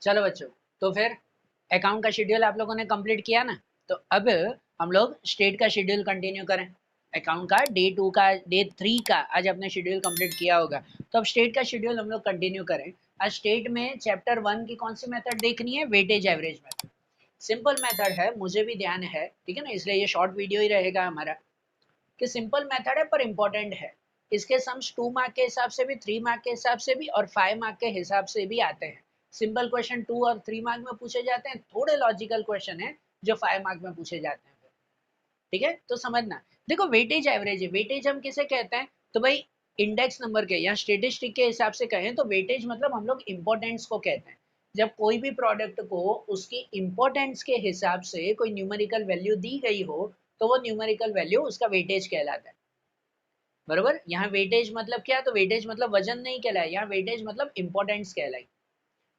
चलो बच्चों, तो फिर अकाउंट का शेड्यूल आप लोगों ने कंप्लीट किया ना। तो अब हम लोग स्टेट का शेड्यूल कंटिन्यू करें। अकाउंट का डे 2 का डे 3 का आज आपने शेड्यूल कंप्लीट किया होगा, तो अब स्टेट का शेड्यूल हम लोग कंटिन्यू करें। आज स्टेट में चैप्टर 1 की कौन सी मेथड देखनी है? Weightage average method. Simple method है, मुझे भी ध्यान है, ठीक है ना, इसलिए ये शॉर्ट वीडियो ही रहेगा हमारा। कि सिंपल मेथड है पर इम्पोर्टेंट है। इसके सम्स 2 मार्क के हिसाब से भी, 3 मार्क के हिसाब से भी और 5 मार्क के हिसाब से भी आते हैं। सिंपल क्वेश्चन 2 और 3 मार्क में पूछे जाते हैं, थोड़े लॉजिकल क्वेश्चन है जो 5 मार्क में पूछे जाते हैं। ठीक है, तो समझना। देखो वेटेज एवरेज है, वेटेज हम किसे कहते हैं? तो भाई इंडेक्स नंबर के या स्टेटिस्टिक के हिसाब से कहें तो वेटेज मतलब हम लोग इंपॉर्टेंस को कहते हैं। जब कोई भी प्रोडक्ट को उसकी इंपॉर्टेंस के हिसाब से कोई न्यूमेरिकल वैल्यू दी गई हो, तो वो न्यूमेरिकल वैल्यू उसका वेटेज कहलाता है। बरोबर, यहाँ वेटेज मतलब क्या? तो वेटेज मतलब वजन नहीं कहलाए, यहाँ वेटेज मतलब इंपॉर्टेंस कहलाई।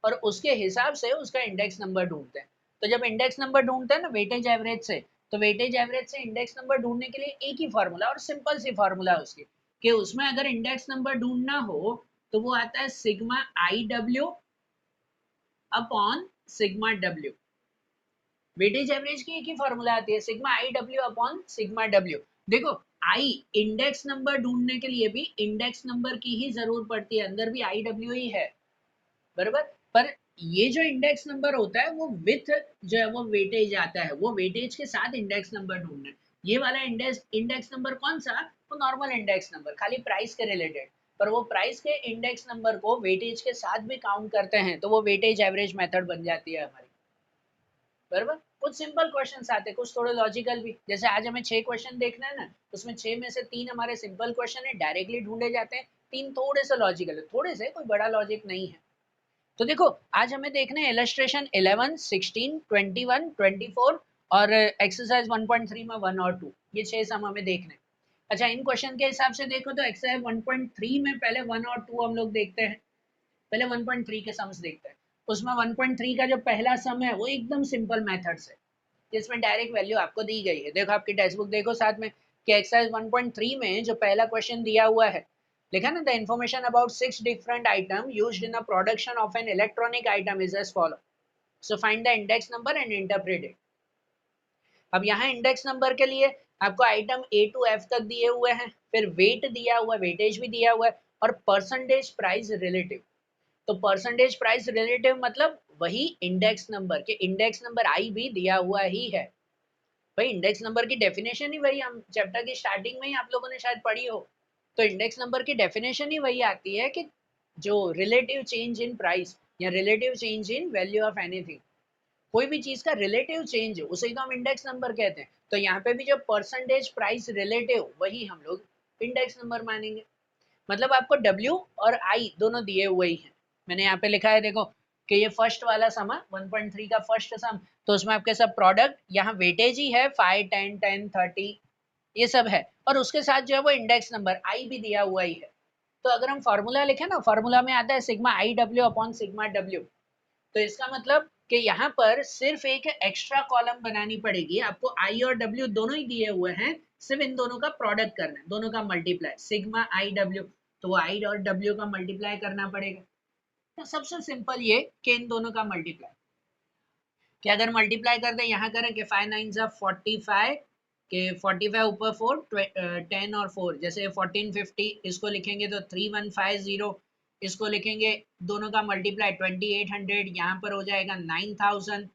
और उसके हिसाब से उसका इंडेक्स नंबर ढूंढते हैं। तो जब इंडेक्स नंबर ढूंढते हैं ना वेटेज एवरेज से, तो वेटेज एवरेज से इंडेक्स नंबर ढूंढने के लिए एक ही फार्मूला और सिंपल सी फार्मूला है उसकी, कि उसमें अगर इंडेक्स नंबर ढूंढना हो तो वो आता है sigma I W upon sigma W. Weightage average की एक ही फॉर्मूला आती है, sigma I W upon sigma W. देखो आई इंडेक्स नंबर ढूंढने के लिए भी इंडेक्स नंबर की ही जरूरत पड़ती है, अंदर भी आई डब्ल्यू ही है। बराबर, पर ये जो इंडेक्स नंबर होता है वो विथ जो है वो वेटेज आता है, वो वेटेज के साथ इंडेक्स नंबर ढूंढना है। ये वाला इंडेक्स इंडेक्स नंबर कौन सा? वो नॉर्मल इंडेक्स नंबर, खाली प्राइस के रिलेटेड। पर वो प्राइस के इंडेक्स नंबर को वेटेज के साथ भी काउंट करते हैं, तो वो वेटेज एवरेज मेथड बन जाती है हमारी। बराबर, कुछ सिंपल क्वेश्चन आते हैं, कुछ थोड़े लॉजिकल भी। जैसे आज हमें 6 क्वेश्चन देखना है ना, उसमें 6 में से 3 हमारे सिंपल क्वेश्चन है, डायरेक्टली ढूंढे जाते हैं। 3 थोड़े से लॉजिकल है, थोड़े से, कोई बड़ा लॉजिक नहीं है। तो देखो आज हमें देखना है इलस्ट्रेशन 11, 16, 21, 24 और एक्सरसाइज 1.3 में 1 और 2, ये 6 सम हमें देखने हैं। अच्छा, इन क्वेश्चन के हिसाब से देखो तो एक्सरसाइज 1.3 में पहले 1 और 2 हम लोग देखते हैं। पहले 1.3 के सम्स देखते हैं। उसमें 1.3 का जो पहला सम है वो एकदम सिंपल मेथड से, जिसमें डायरेक्ट वैल्यू आपको दी गई है। देखो आपकी टेक्स्ट बुक देखो साथ में, कि एक्सरसाइज 1.3 में जो पहला क्वेश्चन दिया हुआ है, लिखा ना, the information about 6 different item used in the production of an electronic item is as follow, so find the index number and interpret it. अब यहाँ इंडेक्स नंबर के लिए आपको आइटम ए टू एफ तक दिए हुए हैं, फिर वेट दिया हुआ है, वेटेज भी दिया हुआ है, और परसेंटेज प्राइस रिलेटिव। तो परसेंटेज प्राइस रिलेटिव मतलब वही इंडेक्स नंबर के, इंडेक्स नंबर आई भी दिया हुआ ही है। भाई इंडेक्स नंबर की डेफिनेशन ही वही, हम चैप्टर की स्टार्टिंग में ही आप लोगों ने शायद पढ़ी हो। तो इंडेक्स नंबर की डेफिनेशन ही वही आती है कि जो रिलेटिव चेंज इन प्राइस या relative change in value of anything, कोई भी चीज का रिलेटिव चेंज है उसे तो हम इंडेक्स नंबर कहते हैं। तो यहाँ पे भी जो परसेंटेज प्राइस रिलेटिव, वही हम लोग इंडेक्स नंबर मानेंगे। मतलब आपको W और I दोनों दिए हुए ही हैं। मैंने यहाँ पे लिखा है देखो, कि ये फर्स्ट वाला सम है 1.3 का फर्स्ट सम, तो उसमें आपके सब प्रोडक्ट, यहाँ वेटेज ही है 5, 10, 10, 30, ये सब है, और उसके साथ जो है वो इंडेक्स नंबर I भी दिया हुआ ही है। तो अगर हम फार्मूला लिखे ना, फार्मूला में आता है sigma I W upon sigma W. तो इसका मतलब कि यहाँ पर सिर्फ एक एक्स्ट्रा कॉलम बनानी पड़ेगी आपको, आई और डब्ल्यू दोनों ही दिए हुए हैं, सिर्फ इन दोनों का प्रोडक्ट करना है, दोनों का मल्टीप्लाई, सिग्मा आई डब्ल्यू, तो वो आई और डब्ल्यू का मल्टीप्लाई करना पड़ेगा। तो सबसे सिंपल ये कि इन दोनों का मल्टीप्लाई, कि अगर मल्टीप्लाई कर दें, यहाँ करें कि 5 9 जा 45, के 45 ऊपर 4, 10 और 4, जैसे 1450 इसको लिखेंगे तो 3150, इसको लिखेंगे दोनों का मल्टीप्लाई 2800, यहाँ पर हो जाएगा 9000,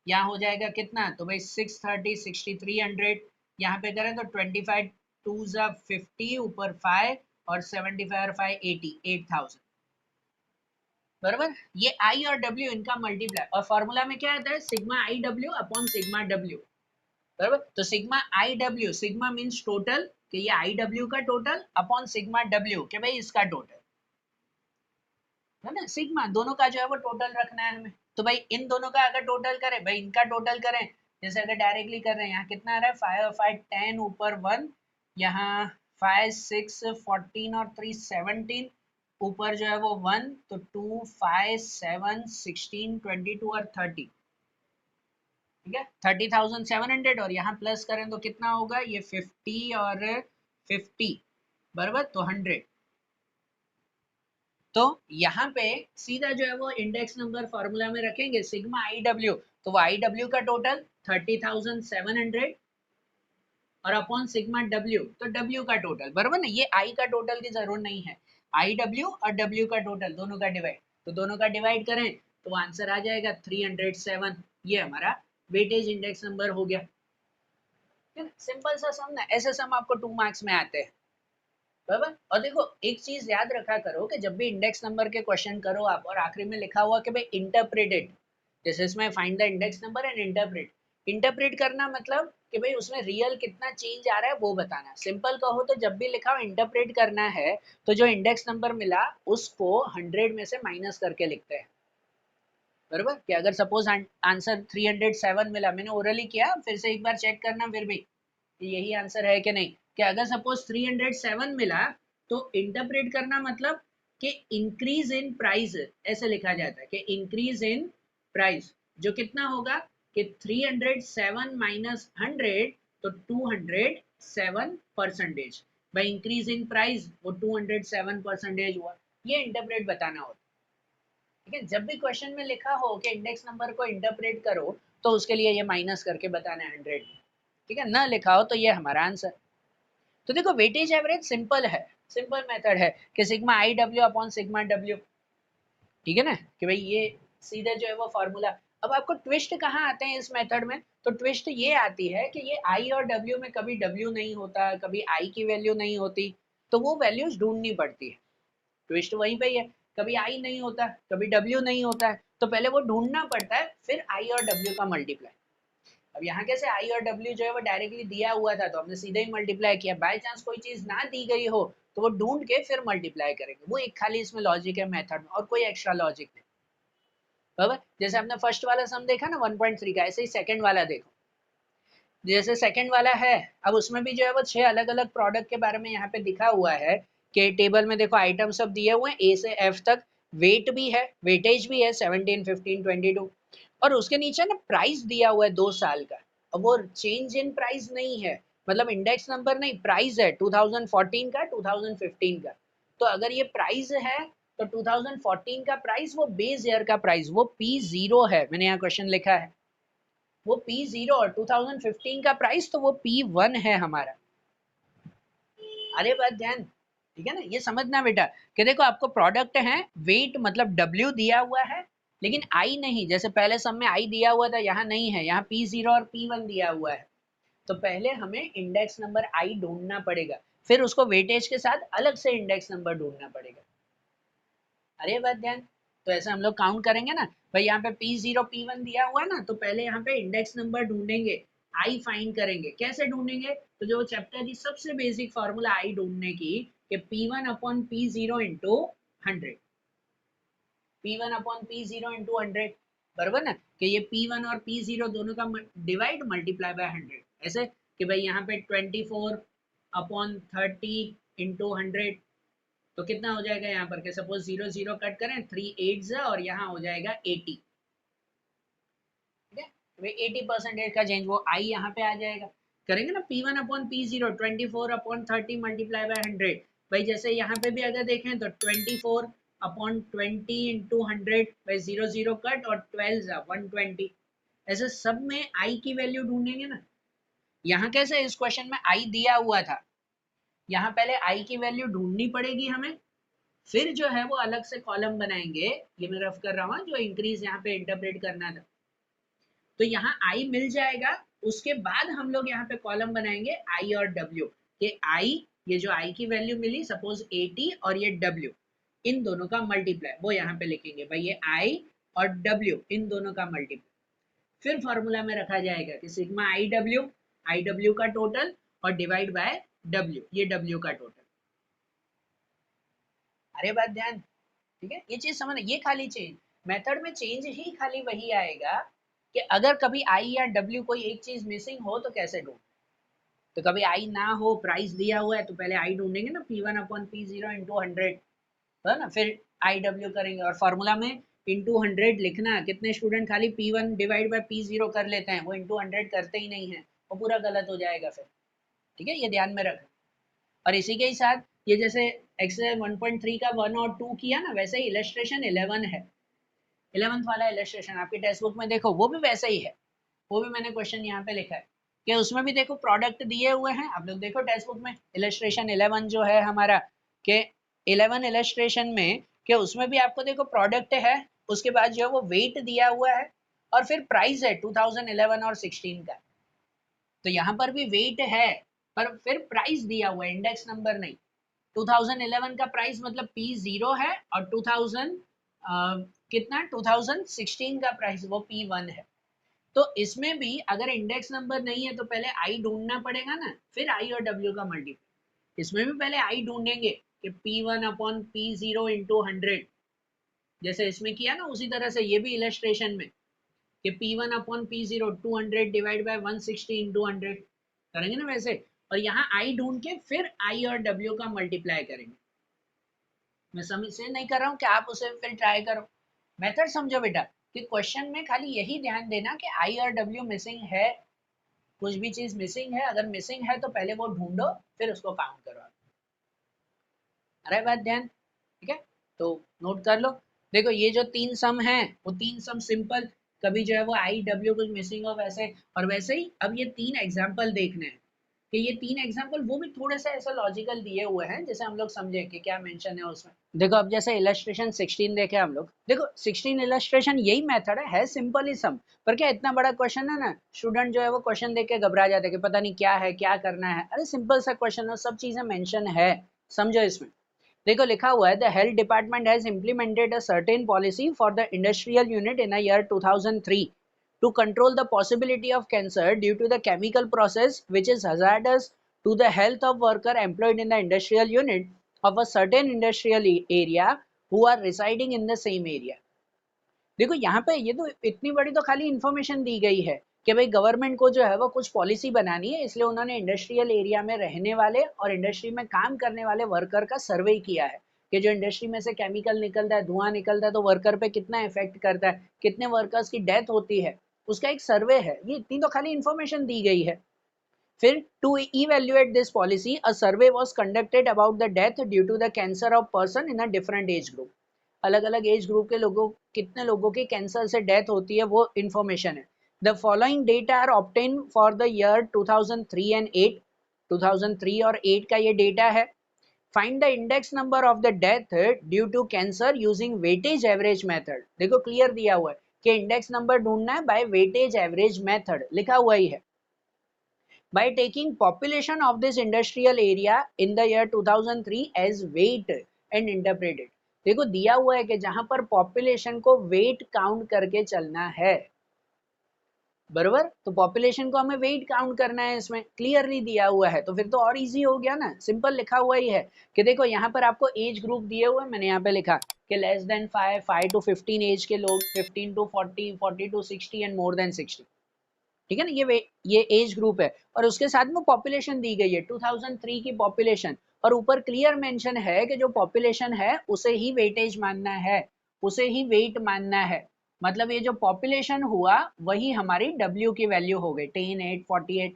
यहाँ हो जाएगा कितना, तो भाई 630, 6300, यहाँ पे करें तो 25 2 जा 50 ऊपर 5 और 75 और 5 80, 8000। बराबर, ये आई और डब्ल्यू इनका मल्टीप्लाई, और फॉर्मूला में क्या आता है, sigma I W upon sigma W. बराबर, तो sigma I W, sigma means total, कि ये आई डब्ल्यू का टोटल अपॉन सिग्मा डब्ल्यू, कि भाई इसका टोटल है ना, सिग्मा दोनों का जो है वो टोटल रखना है हमें। तो भाई इन दोनों का अगर टोटल करें, भाई इनका टोटल करें, जैसे अगर डायरेक्टली कर रहे हैं, यहाँ कितना आ रहा है 5 और 5 10 ऊपर 1, यहाँ 5 6 14 और 3 17, ऊपर जो है वो 1, तो 2 5 7 16 22 और 30, ठीक है 30,700, और यहाँ प्लस करें तो कितना होगा, ये 50 और 50, बराबर, तो 100। तो यहाँ पे सीधा जो है वो इंडेक्स नंबर फॉर्मूला में रखेंगे सिग्मा आई डब्ल्यू, तो वो आई डब्ल्यू का टोटल 30,700 और अपॉन सिग्मा डब्ल्यू, तो डब्ल्यू का टोटल, बराबर ना, ये आई का टोटल की जरूरत नहीं है, आई डब्ल्यू और डब्ल्यू का टोटल दोनों का डिवाइड, तो दोनों का डिवाइड करें तो आंसर आ जाएगा 307। ये हमारा वेटेज इंडेक्स नंबर हो गया। सिंपल सा सम ना, ऐसे सम आपको 2 मार्क्स में आते हैं, बराबर। और देखो एक चीज याद रखा करो कि जब भी इंडेक्स नंबर के क्वेश्चन करो आप और आखिरी में लिखा हुआ कि भाई इंटरप्रेटेड, जैसे इसमें find the index number and interpret, interpret करना मतलब कि भाई उसमें रियल कितना चेंज आ रहा है वो बताना। सिंपल कहो तो जब भी लिखा हो इंटरप्रेट करना है तो जो इंडेक्स नंबर मिला उसको 100 में से माइनस करके लिखते हैं, बराबर। कि अगर सपोज आंसर 307 मिला, मैंने ओरली किया, फिर से एक बार चेक करना फिर भी यही आंसर है कि नहीं, कि अगर सपोज 307 मिला तो इंटरप्रेट करना मतलब कि इंक्रीज इन प्राइस, ऐसे लिखा जाता है कि इंक्रीज इन प्राइस जो कितना होगा कि 307 माइनस 100, तो 207%। भाई इंक्रीज इन प्राइस वो 207% हुआ, ये इंटरप्रेट बताना होता है। ठीक है, जब भी क्वेश्चन में लिखा हो कि इंडेक्स नंबर को इंटरप्रेट करो तो उसके लिए ये माइनस करके बताना है 100, ठीक है, ना लिखा हो तो ये हमारा आंसर। तो देखो वेटेज एवरेज सिंपल है, सिंपल मेथड है कि sigma I W upon sigma W, ठीक है ना, कि भाई ये सीधे जो है वो फॉर्मूला। अब आपको ट्विस्ट कहाँ आते हैं इस मेथड में, तो ट्विस्ट ये आती है कि ये आई और डब्ल्यू में कभी डब्ल्यू नहीं होता, कभी आई की वैल्यू नहीं होती, तो वो वैल्यूज ढूंढनी पड़ती है। ट्विस्ट वहीं पे ही है, कभी आई नहीं होता, कभी डब्ल्यू नहीं होता है, तो पहले वो ढूंढना पड़ता है, फिर आई और डब्ल्यू का मल्टीप्लाई। अब यहाँ कैसे आई और डब्ल्यू जो है वो डायरेक्टली दिया हुआ था तो हमने सीधे ही मल्टीप्लाई किया, बाय चांस कोई चीज ना दी गई हो तो वो ढूंढ के फिर मल्टीप्लाई करेंगे, वो एक खाली इसमें लॉजिक है मेथड में, और कोई एक्स्ट्रा लॉजिक नहीं, बराबर। जैसे आपने फर्स्ट वाला सम देखा ना 1.3 का, ऐसे ही सेकंड वाला देखो, जैसे सेकंड वाला है, अब उसमें भी जो है वो 6 अलग अलग प्रोडक्ट के बारे में यहाँ पे दिखा हुआ है कि टेबल में देखो आइटम सब दिए हुए हैं ए से एफ तक, वेट भी है, वेटेज भी है 17, 15, 22, और उसके नीचे ना प्राइस दिया हुआ है 2 साल का। अब वो चेंज इन प्राइस नहीं है, मतलब इंडेक्स नंबर नहीं, प्राइस है 2014 का 2015 का। तो अगर ये प्राइस है तो 2014 का प्राइस वो बेस ईयर का प्राइस वो P0 है, मैंने यहाँ क्वेश्चन लिखा है, वो P0 और 2015 का प्राइस तो वो P1 है हमारा। अरे बात ध्यान, ठीक है ना, ये समझना बेटा कि देखो आपको प्रोडक्ट है, वेट मतलब W दिया हुआ है लेकिन आई नहीं, जैसे पहले सब में आई दिया हुआ था, यहाँ नहीं है, यहाँ P0 और P1 दिया हुआ है। तो पहले हमें इंडेक्स नंबर आई ढूंढना पड़ेगा, फिर उसको वेटेज के साथ अलग से इंडेक्स नंबर ढूंढना पड़ेगा। अरे बात ध्यान, तो ऐसे हम लोग काउंट करेंगे ना, भाई यहाँ पे P0 P1 दिया हुआ है ना, तो पहले यहाँ पे इंडेक्स नंबर ढूंढेंगे, आई फाइंड करेंगे, कैसे ढूंढेंगे, तो जो चैप्टर की सबसे बेसिक फॉर्मूला आई ढूंढने की कि P1 upon P0 into 100, P1 upon P0 into 100, बराबर ना, कि ये P1 और P0 दोनों का डिवाइड मल्टीप्लाई बाय 100, ऐसे कि भाई यहाँ पे 24 अपॉन 30 इंटू 100, तो कितना हो जाएगा यहाँ पर, के सपोज 0 0 कट करें, 3 8 और यहाँ हो जाएगा 80, ठीक है, तो भाई 80% का चेंज वो आई यहाँ पे आ जाएगा। करेंगे ना P1 upon P0 24 upon 30 multiply by 100, भाई जैसे यहाँ पे भी अगर देखें तो 24 अपॉन 20 इंटू 100, भाई 0 0 कट और 12 120, ऐसे सब में आई की वैल्यू ढूंढेंगे ना। यहाँ कैसे इस क्वेश्चन में आई दिया हुआ था, यहाँ पहले आई की वैल्यू ढूंढनी पड़ेगी हमें, फिर जो है वो अलग से कॉलम बनाएंगे, ये मैं रफ कर रहा हूँ, जो इंक्रीज यहाँ पे इंटरप्रेट करना था, तो यहाँ आई मिल जाएगा, उसके बाद हम लोग यहाँ पे कॉलम बनाएंगे आई और डब्ल्यू, कि आई, ये जो आई की वैल्यू मिली सपोज 80 और ये डब्ल्यू, इन दोनों का मल्टीप्लाई वो यहाँ पे लिखेंगे, भाई ये आई और डब्ल्यू इन दोनों का मल्टीप्लाई, फिर फॉर्मूला में रखा जाएगा कि सिग्मा आई डब्ल्यू का टोटल और डिवाइड बाय डब्ल्यू, ये डब्ल्यू का टोटल। अरे बात ध्यान, ठीक है, ये चीज समझ, ये खाली चेंज, मेथड में चेंज ही खाली वही आएगा कि अगर कभी आई या डब्ल्यू कोई एक चीज मिसिंग हो तो कैसे ढूंढ, तो कभी आई ना हो, प्राइस दिया हुआ है तो पहले आई ढूंढेंगे ना, P1 अपॉन P0 इंटू 100, है ना, फिर आई डब्ल्यू करेंगे, और फॉर्मूला में इंटू 100 लिखना, कितने स्टूडेंट खाली P1 डिवाइड बाय P0 कर लेते हैं, वो इंटू 100 करते ही नहीं है, वो पूरा गलत हो जाएगा फिर, ठीक है, ये ध्यान में रख। और इसी के ही साथ ये जैसे एक्सरसाइज 1.3 का 1 और 2 किया ना, वैसे ही इलस्ट्रेशन 11 है, 11th वाला इलस्ट्रेशन आपके टेक्स्ट बुक में देखो वो भी वैसा ही है। वो भी मैंने क्वेश्चन यहाँ पे लिखा है कि उसमें भी देखो प्रोडक्ट दिए हुए हैं, आप लोग देखो टेक्स्ट बुक में इलस्ट्रेशन 11 जो है हमारा, के 11 इलस्ट्रेशन में कि उसमें भी आपको देखो प्रोडक्ट है, उसके बाद जो है वो वेट दिया हुआ है और फिर प्राइस है 2011 और 16 का। तो यहाँ पर भी वेट है पर फिर प्राइस दिया हुआ है, इंडेक्स नंबर नहीं। 2011 का प्राइस मतलब P0 है और 2000 कितना 2016 का प्राइस वो P1 है। तो इसमें भी अगर इंडेक्स नंबर नहीं है तो पहले आई ढूंढना पड़ेगा ना, फिर आई और डब्ल्यू का मल्टीप्लाई। इसमें भी पहले आई ढूंढेंगे कि P1 अपॉन P0 इंटू 100, जैसे इसमें किया ना उसी तरह से ये भी इलस्ट्रेशन में कि P1 upon P0 200 divide by 160 into 100 करेंगे ना वैसे, और यहाँ आई ढूंढ के फिर आई और डब्ल्यू का मल्टीप्लाई करेंगे। मैं समझ से नहीं कर रहा हूँ कि आप उसे फिर ट्राई करो, मेथड समझो बेटा, कि क्वेश्चन में खाली यही ध्यान देना कि आई और डब्ल्यू मिसिंग है, कुछ भी चीज मिसिंग है, अगर मिसिंग है तो पहले वो ढूंढो फिर उसको काउंट करो। आ रहा है बात ध्यान? ठीक है, तो नोट कर लो। देखो ये जो तीन सम है वो तीन सम सिंपल, कभी जो है वो आई डब्ल्यू कुछ मिसिंग हो वैसे, और वैसे ही अब ये तीन एग्जाम्पल देखने हैं कि ये तीन एग्जाम्पल वो भी थोड़े से ऐसा लॉजिकल दिए हुए हैं जैसे हम लोग समझे कि क्या मेंशन है उसमें। देखो अब जैसे इलस्ट्रेशन 16 देखे हम लोग, देखो 16 इलस्ट्रेशन यही मेथड है सिंपल ही सम, पर क्या इतना बड़ा क्वेश्चन है ना, स्टूडेंट जो है वो क्वेश्चन देख के घबरा जाते हैं कि पता नहीं क्या है क्या करना है। अरे सिंपल सा क्वेश्चन है, सब चीजें मेंशन है, समझो इसमें। देखो लिखा हुआ है the health department has implemented a certain policy for the industrial unit in the year 2003 to control the possibility of cancer due to the chemical process which is hazardous to the health of worker employed in the industrial unit of a certain industrial area who are residing in the same area। देखो यहाँ पे ये तो इतनी बड़ी तो खाली information दी गई है कि भाई गवर्नमेंट को जो है वो कुछ पॉलिसी बनानी है, इसलिए उन्होंने इंडस्ट्रियल एरिया में रहने वाले और इंडस्ट्री में काम करने वाले वर्कर का सर्वे किया है कि जो इंडस्ट्री में से केमिकल निकलता है, धुआं निकलता है, तो वर्कर पे कितना इफेक्ट करता है, कितने वर्कर्स की डेथ होती है, उसका एक सर्वे है। ये इतनी तो खाली इंफॉर्मेशन दी गई है। फिर to evaluate this policy a survey was conducted about the death due to the cancer of person in a different age group. अलग अलग एज ग्रुप के लोगों, कितने लोगों की कैंसर से डेथ होती है वो इंफॉर्मेशन है। The following data are obtain for the year 2003 and 8, 2003 और 8 का ये डेटा है। Find the index number of the death due to cancer using weightage average method. देखो क्लियर दिया हुआ है कि इंडेक्स नंबर ढूंढना है बाय वेटेज एवरेज मेथड, लिखा हुआ ही है। by taking population of this industrial area in the year 2003 as weight and interpret it। देखो दिया हुआ है कि जहां पर पॉपुलेशन को वेट काउंट करके चलना है, बराबर, तो पॉपुलेशन को हमें वेट काउंट करना है, इसमें क्लियरली दिया हुआ है, तो फिर तो और इजी हो गया ना, सिंपल लिखा हुआ ही है कि देखो यहाँ पर आपको एज ग्रुप दिए हुए हैं, मैंने यहाँ पे लिखा कि लेस देन 5, 5 to 15 एज के लोग, 15 to 40, 40 to 60 and more than 60। ठीक है ना, ये एज ग्रुप है और उसके साथ में पॉपुलेशन दी गई है 2003 की पॉपुलेशन, और ऊपर क्लियर मेंशन है कि जो पॉपुलेशन है उसे ही वेटेज मानना है, उसे ही वेट मानना है। मतलब ये जो पॉपुलेशन हुआ वही हमारी W की वैल्यू हो गई 10, 8, 48।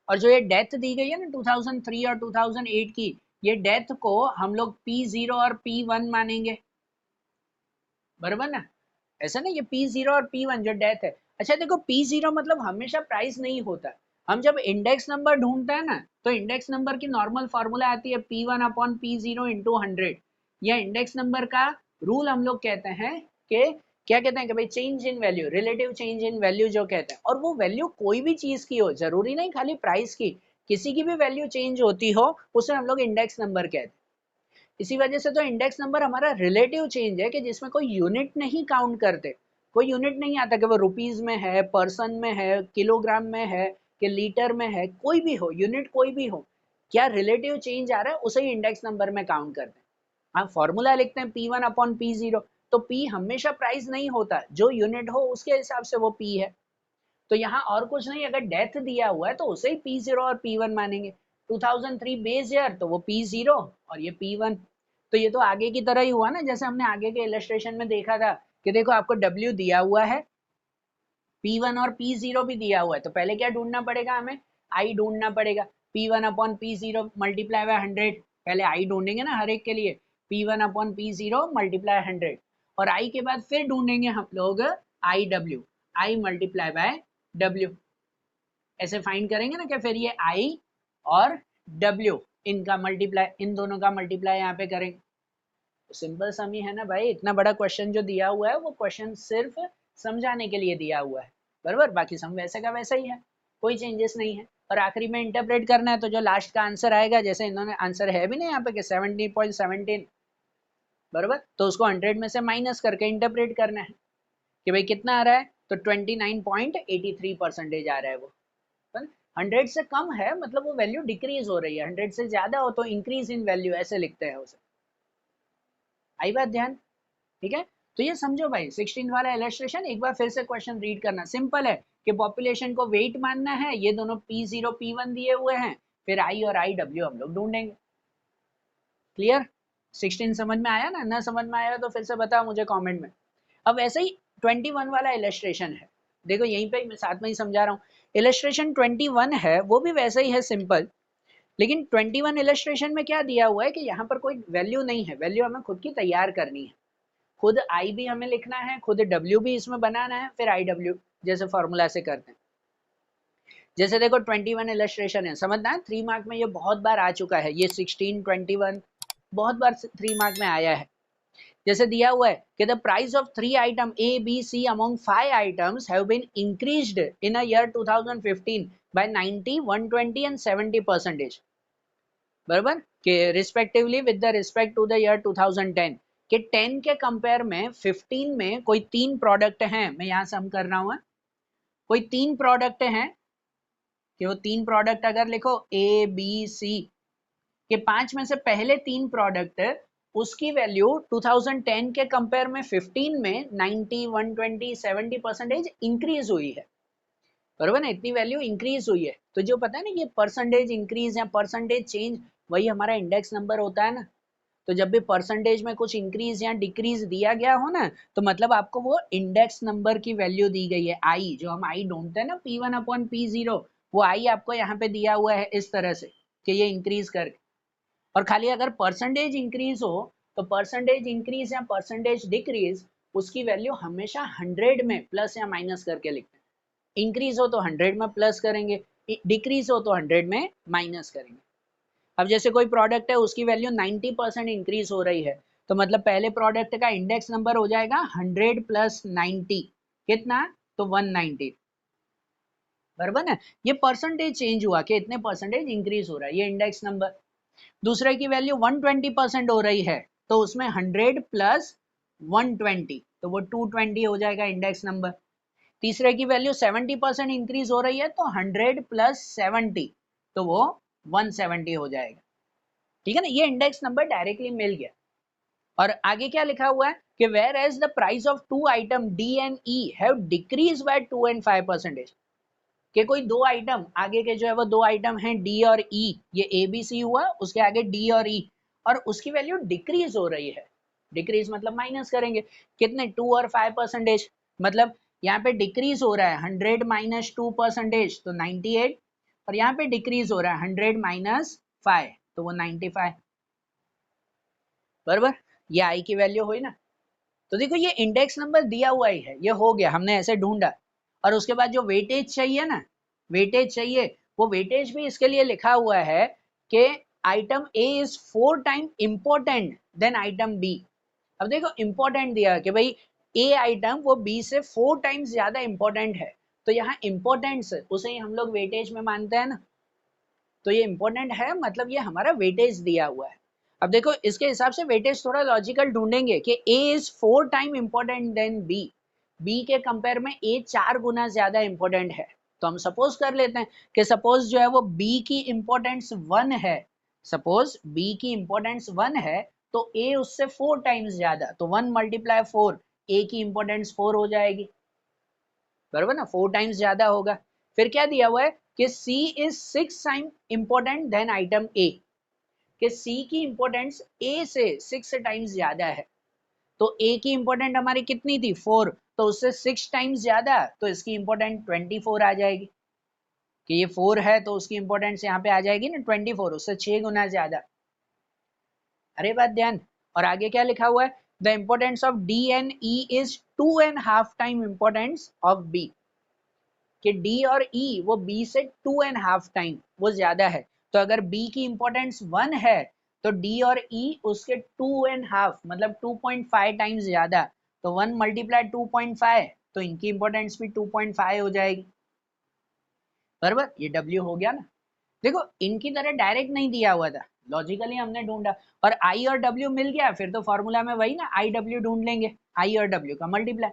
और जो ये डेथ दी गई है ना 2003 और 2008 की, ये डेथ को हम लोग P0 और P1 मानेंगे, बराबर ना, ऐसा नहीं, ये P0 और P1 जो डेथ है। अच्छा देखो P0 मतलब हमेशा प्राइस नहीं होता, हम जब इंडेक्स नंबर ढूंढते हैं ना तो इंडेक्स नंबर की नॉर्मल फार्मूला आती है P1 अपॉन P0 इंटू 100। या इंडेक्स नंबर का रूल हम लोग कहते हैं कि क्या कहते हैं कि भाई change in value, relative change in value जो कहते हैं, और वो वैल्यू कोई भी चीज की हो, जरूरी नहीं खाली प्राइस की, किसी की भी वैल्यू चेंज होती हो उसे हम लोग इंडेक्स नंबर कहते हैं। इसी वजह से तो इंडेक्स नंबर हमारा रिलेटिव चेंज है कि जिसमें कोई यूनिट नहीं काउंट करते, कोई यूनिट नहीं आता कि वो रुपीज में है, पर्सन में है, किलोग्राम में है, कि लीटर में है, कोई भी हो यूनिट, कोई भी हो, क्या रिलेटिव चेंज आ रहा है उसे ही इंडेक्स नंबर में काउंट करते हैं। हम फॉर्मूला लिखते हैं P1 अपॉन P0, तो P हमेशा प्राइस नहीं होता, जो यूनिट हो उसके हिसाब से वो P है। तो यहाँ और कुछ नहीं, अगर डेथ दिया हुआ है तो उसे ही P0 और P1 मानेंगे। 2003 बेस ईयर तो वो P0 और ये P1। तो ये तो आगे की तरह ही हुआ ना, जैसे हमने आगे के इलस्ट्रेशन में देखा था कि देखो आपको W दिया हुआ है, P1 और P0 भी दिया हुआ है, तो पहले क्या ढूंढना पड़ेगा हमें, I ढूंढना पड़ेगा। P1 upon P0 multiply by 100, पहले आई ढूंढेंगे ना हर एक के लिए, P1 अपॉन P0 मल्टीप्लाई 100, और आई के बाद फिर ढूंढेंगे हम लोग I W, I multiply by W, ऐसे फाइंड करेंगे ना कि फिर ये आई और डब्ल्यू इनका मल्टीप्लाई, इन दोनों का मल्टीप्लाई यहाँ पे करेंगे। तो सिंपल सम ही है ना भाई, इतना बड़ा क्वेश्चन जो दिया हुआ है वो क्वेश्चन सिर्फ समझाने के लिए दिया हुआ है, बराबर, बाकी सम वैसे का वैसा ही है, कोई चेंजेस नहीं है। और आखिरी में इंटरप्रेट करना है, तो जो लास्ट का आंसर आएगा, जैसे इन्होंने आंसर है भी नहीं यहाँ पे कि 70.17, बराबर, तो उसको 100 में से माइनस करके इंटरप्रेट करना है कि भाई कितना आ रहा है, तो 29.83% आ रहा है वो। 100 से कम है मतलब वो वैल्यू डिक्रीज हो रही है, 100 से ज्यादा हो तो इंक्रीज इन वैल्यू, ऐसे लिखते हैं उसे। आई बात ध्यान, ठीक है। तो ये समझो भाई 16 वाला इलस्ट्रेशन, एक बार फिर से क्वेश्चन रीड करना, सिंपल है कि पॉपुलेशन को वेट मानना है, ये दोनों P0 P1 दिए हुए हैं, फिर आई और आई डब्ल्यू हम लोग ढूंढेंगे। क्लियर, 16 समझ में आया ना समझ में आया तो फिर से बताओ मुझे कमेंट में। अब ऐसे ही 21 वाला इलस्ट्रेशन है, देखो यहीं पे मैं साथ में ही समझा रहा हूँ। इलस्ट्रेशन 21 है वो भी वैसे ही है सिंपल, लेकिन 21 इलस्ट्रेशन में क्या दिया हुआ है कि यहाँ पर कोई वैल्यू नहीं है, वैल्यू हमें खुद की तैयार करनी है, खुद आई भी हमें लिखना है, खुद डब्ल्यू भी इसमें बनाना है, फिर आई डब्ल्यू जैसे फॉर्मूला से करते हैं। जैसे देखो 21 इलस्ट्रेशन है, समझना है 3 मार्क में ये बहुत बार आ चुका है, ये 16 21 बहुत बार 3 मार्क में आया है। जैसे दिया हुआ है कि the price of 3 item A B C among 5 items have been increased in a year 2015 by 90 120 and 70%, बराबर, कि respectively with the respect to the year 2010, कि 10 के कंपेयर में 15 में कोई 3 प्रोडक्ट हैं, मैं यहाँ सम कर रहा हूँ, कोई 3 प्रोडक्ट हैं, कि वो 3 प्रोडक्ट अगर लिखो ए बी सी, कि 5 में से पहले 3 प्रोडक्ट उसकी वैल्यू 2010 के कंपेयर में 15 में 90 120 70% इंक्रीज हुई है, बरोबर ना, इतनी वैल्यू इंक्रीज हुई है। तो जो पता है ना ये परसेंटेज इंक्रीज या परसेंटेज चेंज, वही हमारा इंडेक्स नंबर होता है ना। तो जब भी परसेंटेज में कुछ इंक्रीज या डिक्रीज दिया गया हो ना, तो मतलब आपको वो इंडेक्स नंबर की वैल्यू दी गई है, आई, जो हम आई ढूंढते हैं ना P1 अपॉन P0, वो आई आपको यहाँ पे दिया हुआ है इस तरह से कि ये इंक्रीज करके। और खाली अगर परसेंटेज इंक्रीज हो, तो परसेंटेज इंक्रीज या परसेंटेज डिक्रीज, उसकी वैल्यू हमेशा 100 में प्लस या माइनस करके लिखते हैं। इंक्रीज हो तो 100 में प्लस करेंगे, डिक्रीज हो तो 100 में माइनस करेंगे। अब जैसे कोई प्रोडक्ट है उसकी वैल्यू 90% इंक्रीज हो रही है, तो मतलब पहले प्रोडक्ट का इंडेक्स नंबर हो जाएगा 100 प्लस 90, कितना, तो 190, बराबर ना। ये परसेंटेज चेंज हुआ कि इतने परसेंटेज इंक्रीज हो रहा है, ये इंडेक्स नंबर। दूसरे की वैल्यू 120% हो रही है, तो उसमें 100 प्लस 120, तो वो 220 हो जाएगा इंडेक्स नंबर। तीसरे की वैल्यू 70% इंक्रीज हो रही है, तो 100 प्लस 70, तो वो 170 हो जाएगा, ठीक है ना। ये इंडेक्स नंबर डायरेक्टली मिल गया। और आगे क्या लिखा हुआ है कि whereas the price of 2 item D and E have decrease by 2 and 5%, कि कोई 2 आइटम आगे के जो है वो 2 आइटम हैं डी और ई, ये ए बी सी हुआ, उसके आगे डी और ई, और उसकी वैल्यू डिक्रीज हो रही है, डिक्रीज मतलब माइनस करेंगे, कितने, 2 और 5%, मतलब यहाँ पे डिक्रीज हो रहा है 100 माइनस 2%, तो 98, और यहाँ पे डिक्रीज हो रहा है 100 माइनस 5, तो वो 95, बराबर, ये आई की वैल्यू हुई ना। तो देखो ये इंडेक्स नंबर दिया हुआ ही है, ये हो गया, हमने ऐसे ढूंढा। और उसके बाद जो वेटेज चाहिए ना, वेटेज चाहिए, वो वेटेज भी इसके लिए लिखा हुआ है कि item A is 4 time important than item B. अब देखो इंपॉर्टेंट दिया कि भाई ए आइटम वो बी से 4 टाइम्स ज्यादा इंपॉर्टेंट है, तो यहाँ इंपॉर्टेंस उसे ही हम लोग वेटेज में मानते हैं ना, तो ये इंपॉर्टेंट है मतलब ये हमारा वेटेज दिया हुआ है। अब देखो इसके हिसाब से वेटेज थोड़ा लॉजिकल ढूंढेंगे कि A is 4 time important than B, B के कंपेयर में ए 4 गुना ज्यादा इंपॉर्टेंट है। तो हम सपोज कर लेते हैं कि सपोज जो है वो बी की इंपॉर्टेंस 1 है, सपोज बी की इंपॉर्टेंस 1 है, तो ए उससे 4 टाइम्स ज्यादा, तो 1 मल्टीप्लाई 4, ए की इंपॉर्टेंस 4 हो जाएगी, बराबर ना, 4 टाइम्स ज्यादा होगा। फिर क्या दिया हुआ है कि C is 6 time important than item A, कि C की इंपॉर्टेंस A से 6 टाइम्स ज्यादा है, तो A की इंपॉर्टेंट हमारी कितनी थी 4, तो उससे 6 टाइम्स ज्यादा, तो इसकी इंपॉर्टेंट 24 आ जाएगी, कि ये 4 है तो उसकी इंपॉर्टेंस यहाँ पे आ जाएगी ना 24, उससे 6 गुना ज्यादा। अरे बात ध्यान, और आगे क्या लिखा हुआ है, the importance of D and E is 2.5 time importance of B, कि डी और ई वो बी से 2.5 टाइम वो ज्यादा है। तो अगर बी की इम्पोर्टेंस 1 है तो डी और ई उसके 2.5 मतलब 2.5 टाइम्स ज्यादा, तो 1 मल्टीप्लाई 2.5, तो इनकी इम्पोर्टेंस भी 2.5 हो जाएगी, बराबर। ये डब्ल्यू हो गया ना। देखो इनकी तरह डायरेक्ट नहीं दिया हुआ था, लॉजिकली हमने ढूंढा, और आई और डब्ल्यू मिल गया, फिर तो फॉर्मूला में वही ना, आई डब्ल्यू ढूंढ लेंगे, आई और डब्ल्यू का मल्टीप्लाई,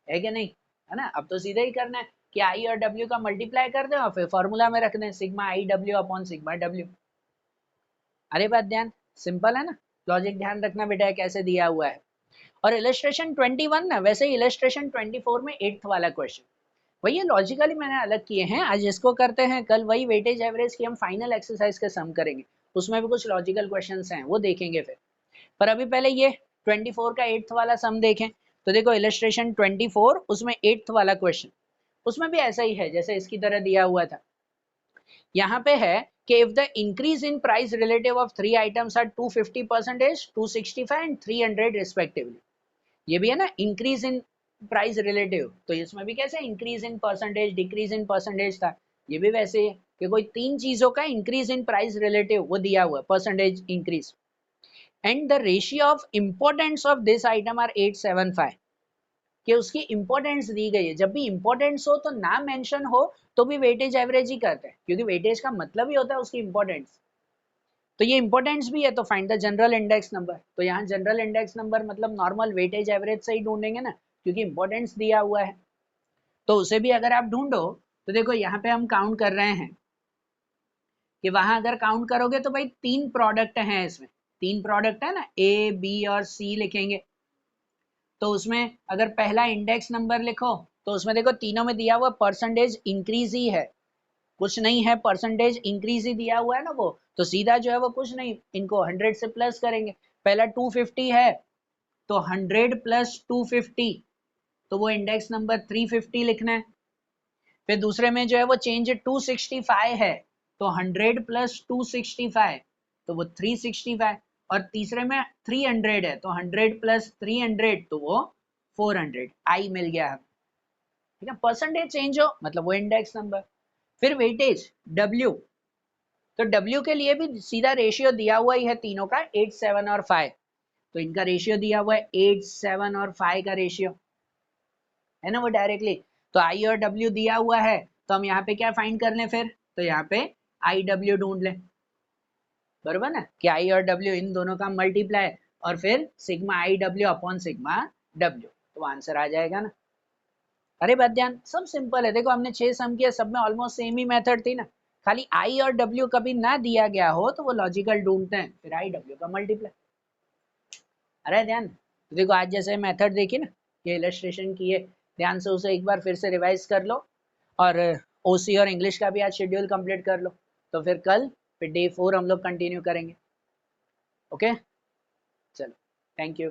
है कि नहीं, है ना। अब तो सीधे ही करना है कि आई और डब्ल्यू का मल्टीप्लाई कर दें और फिर फॉर्मूला में रख दें sigma I W upon sigma W. अरे बात ध्यान, सिंपल है ना, लॉजिक ध्यान रखना बेटा कैसे दिया हुआ है। और इलस्ट्रेशन 21 ना, वैसे ही इलस्ट्रेशन 24 में 8th वाला क्वेश्चन वही है, लॉजिकली मैंने अलग किए हैं, आज इसको करते हैं, कल वही वेटेज एवरेज की हम फाइनल एक्सरसाइज के सम करेंगे, उसमें भी कुछ लॉजिकल क्वेश्चंस हैं वो देखेंगे फिर। पर अभी पहले ये 24 का 8th वाला सम देखें। तो देखो इलस्ट्रेशन 24 उसमें 8th वाला क्वेश्चन, उसमें भी ऐसा ही है जैसे इसकी तरह दिया हुआ था। यहाँ पे है कि if the increase in price relative of 3 items are 250%, 265 and 300 respectively, ये भी है ना इंक्रीज इन प्राइस रिलेटिव, तो इसमें भी कैसे increase in percentage decrease in percentage था, ये भी वैसे ही कि कोई 3 चीजों का इंक्रीज इन प्राइस रिलेटिव वो दिया हुआ percentage increase, and the ratio of importance of this item are 875, कि उसकी इंपॉर्टेंस दी गई है, जब भी इंपॉर्टेंस हो तो ना मेंशन हो तो भी वेटेज एवरेज ही करते हैं, क्योंकि वेटेज का मतलब ही होता है उसकी इंपॉर्टेंस। तो ये इंपॉर्टेंस भी है, तो find the general index number, तो यहाँ जनरल इंडेक्स नंबर मतलब नॉर्मल वेटेज एवरेज से ही ढूंढेंगे ना, क्योंकि इंपॉर्टेंस दिया हुआ है। तो उसे भी अगर आप ढूंढो तो देखो यहाँ पे हम काउंट कर रहे हैं कि वहां अगर काउंट करोगे तो भाई 3 प्रोडक्ट हैं इसमें, 3 प्रोडक्ट है ना, ए बी और सी लिखेंगे। तो उसमें अगर पहला इंडेक्स नंबर लिखो तो उसमें देखो तीनों में दिया हुआ परसेंटेज इंक्रीज ही है, कुछ नहीं है, परसेंटेज इंक्रीज ही दिया हुआ है ना वो, तो सीधा जो है वो कुछ नहीं, इनको 100 से प्लस करेंगे। पहला 250 है तो 100 प्लस 250, तो वो इंडेक्स नंबर 350 लिखना है। फिर दूसरे में जो है वो चेंज 265 है तो 100 प्लस 265, तो वो 365, और तीसरे में 300 है तो 100 प्लस 300 तो वो 400, आई मिल गया, ठीक है। परसेंटेज चेंज हो मतलब वो इंडेक्स नंबर। फिर वेटेज डब्ल्यू, तो डब्ल्यू के लिए भी सीधा रेशियो दिया हुआ ही है तीनों का, 8 7 और 5, तो इनका रेशियो दिया हुआ है 8 7 और 5 का रेशियो, है ना वो डायरेक्टली। तो आई और डब्ल्यू दिया हुआ है तो हम यहाँ पे क्या फाइंड कर लें फिर, तो यहाँ पे आई डब्ल्यू ढूंढ लें, बरोबर ना, कि आई और डब्ल्यू इन दोनों का मल्टीप्लाई और फिर sigma I W upon sigma W, तो आंसर आ जाएगा ना। अरे बात ध्यान, सब सिंपल है, देखो हमने 6 सम किया, सब में ऑलमोस्ट सेम ही मेथड थी ना, खाली आई और डब्ल्यू कभी ना दिया गया हो तो वो लॉजिकल ढूंढते हैं, फिर आई डब्ल्यू का मल्टीप्लाई। अरे ध्यान, तो देखो आज जैसे मेथड देखी ना, ये इलस्ट्रेशन की है, ध्यान से उसे एक बार फिर से रिवाइज कर लो, और ओसी और इंग्लिश का भी आज शेड्यूल कंप्लीट कर लो, तो फिर कल फिर डे 4 हम लोग कंटिन्यू करेंगे। ओके, चलो, थैंक यू।